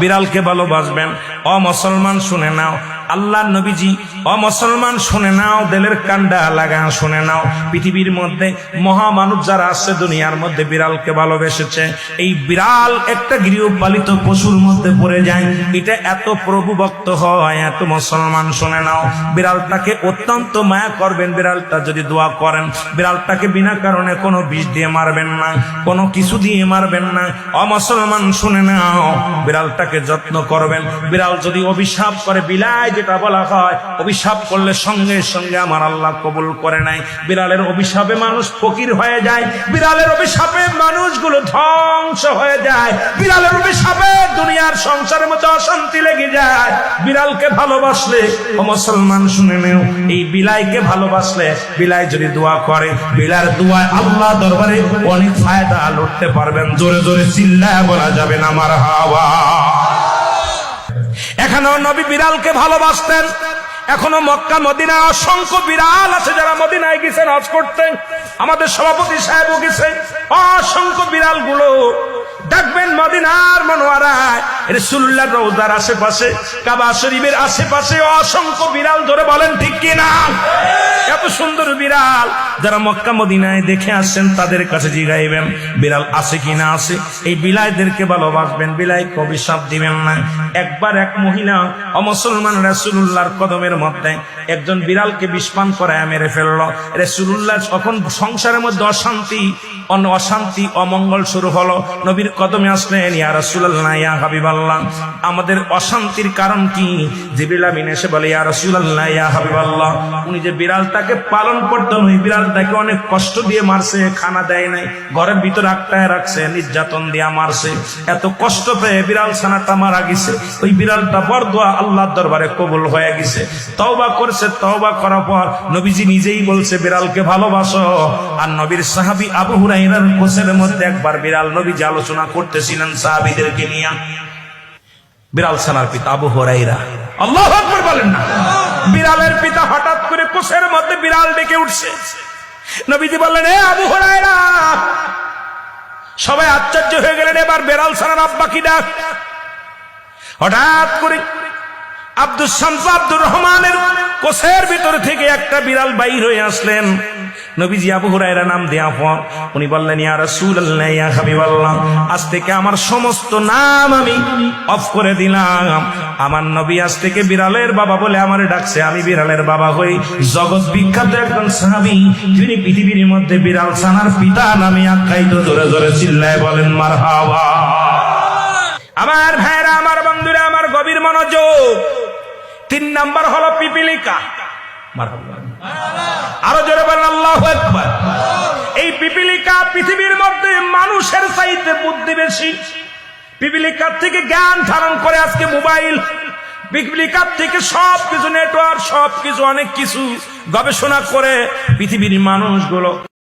বিড়ালকে ভালোবাসবেন। ও মুসলমান শুনে নাও, আল্লাহ নবীজি, ও মুসলমান শুনে নাও, দিলের কান্ডা লাগা শুনে নাও, পৃথিবীর মধ্যে মহামানব যারা আছে দুনিয়ার মধ্যে বিড়ালকে ভালোবেসেছে। এই বিড়াল একটা গৃহপালিত পশুর মধ্যে পড়ে যায়, এটা এত প্রভুভক্ত হয়, এত মুসলমান শুনে নাও, বিড়ালটাকে অত্যন্ত মায়া করবেন। বিড়ালটা যদি দোয়া করেন, বিড়ালটাকে বিনা কারণে কোনো বিষ দিয়ে মারবেন না, কোনো কিছু দিয়ে মারবেন না। ও মুসলমান শুনে নাও, বিড়ালটাকে যত্ন করবেন। বিড়াল যদি অভিশাপ করে, বিলাই যেটা বলা হয়, অভিশাপ করলে সঙ্গে সঙ্গে আমার আল্লাহ কবুল করে নাই। বিড়ালের অভিশাপে মানুষ ফকির হয়ে যায়, বিড়ালের অভিশাপে মানুষগুলো ধ্বংস হয়ে যায়, বিড়ালের অভিশাপে দুনিয়ার সংসারের মধ্যে অশান্তি লেগে যায়। বিড়ালকে ভালোবাসলে, ও মুসলমান শুনে নেও, এই বিলাইকে ভালোবাসলে, বিলাই যদি দোয়া করে, বিলার দোয়ায় আল্লাহ দরবারে অনেক ফায়দা লুটতে পারবেন। জোরে জোরে চিল্লায় বলা যাবে না মারহাবা। এখনো নবী বিড়ালকে ভালোবাসতেন। এখনো মক্কা মদিনা অসংখ্য বিড়াল আছে যারা মদিনায় গেছেন হজ করতে। আমাদের সভাপতি সাহেবও গেছেন। অসংখ্য বিড়াল গুলো দেখবেন মদিনার মনোয়ারায়, রাসূলুল্লাহর রওজার আশেপাশে, কাবা শরীফের আশেপাশে অসংখ্য বিড়াল। ধরে বলেন ঠিক কিনা? এত সুন্দর বিড়াল যারা মক্কা মদিনায় দেখে আসছেন তাদের কাছে জিগাইবেন বিড়াল আছে কিনা আছে। এই বিলাইদেরকে ভালোবাসবেন, বিলাইকে অভিশাপ দিবেন না। একবার এক মহিলা অমুসলমান রাসূলুল্লাহর কদমের মধ্যে একজন বিড়ালকে বিষপান করায় মেরে ফেললো। রাসূলুল্লাহ তখন সংসারের মধ্যে অশান্তি অমঙ্গল শুরু হলো। নবীর কদমে আসলেন, ইয়া রাসূলুল্লাহ, ইয়া হাবিবাল্লাহ, আমাদের অশান্তির কারণ কি? জিবরিল আমিন এসে বলে, ইয়া রাসূলুল্লাহ, ইয়া হাবিবাল্লাহ, উনি যে বিড়ালটাকে পালন করতেন, ওই বিড়ালটাকে অনেক কষ্ট দিয়ে মারছে, খানা দেয় নাই, ঘরের ভিতর আটকায় রাখছে, নির্যাতন দিয়া মারছে। এত কষ্ট পেয়ে বিড়াল ছানাটা মারা গেছে। ওই বিড়ালটা বরদোয়া আল্লাহর দরবারে কবুল হয়ে গেছে। তওবা করছে, তওবা করার পর নবীজি নিজেই বলছে বিড়ালকে ভালোবাসো। আর নবীর সাহাবী আবু হুরায়রার কোসের মধ্যে একবার বিড়াল নবীজি আলোচনা করতেছিলেন সাহাবীদেরকে নিয়ে। বিড়াল ছানার পিতা আবু হুরায়রা, আল্লাহু আকবার বলেন না। বিড়ালের পিতা হঠাৎ করে কোসের মধ্যে বিড়াল ডেকে উঠছে। নবীজি বললেন, এ আবু হুরায়রা। সবাই আশ্চর্য হয়ে গেলেন, এবার বিড়াল ছানার আব্বা কি ডাক। হঠাৎ করে আব্দুস শামস আব্দুর রহমানের কোসের ভিতর থেকে একটা বিড়াল বাইর হয়ে আসলেন। নবীজি আবু হুরায়রা নাম দেয়া পর উনি বললেন, ইয়া রাসূলুল্লাহ, ইয়া হাবিবাল্লাহ, আজ থেকে আমার সমস্ত নাম আমি অফ করে দিলাম। আমার নবী আজ থেকে বিড়ালের বাবা বলে আমারে ডাকছে, আমি বিড়ালের বাবা হই। জগৎ বিখ্যাত একজন সাহাবী, তিনি পৃথিবীর মধ্যে বিড়াল ছানার পিতা নামে আখ্যায়িত। জোরে জোরে চিল্লায় বলেন মারহাবা। আমার ভাইরা, আমার বন্ধুরা, আমার গভীর মনোযোগ। 3 নাম্বার হলো পিপিলিকা। মারহাবা। আরো জোরে বলেন আল্লাহু আকবার। এই পিপিলিকা পৃথিবীর মধ্যে মানুষের চাইতে বুদ্ধি বেশি। পিপিলিকার থেকে জ্ঞান ধারণ করে আজকে মোবাইল, পিপিলিকার থেকে সবকিছু নেটওয়ার্ক, সবকিছু অনেক কিছু গবেষণা করে পৃথিবীর মানুষগুলো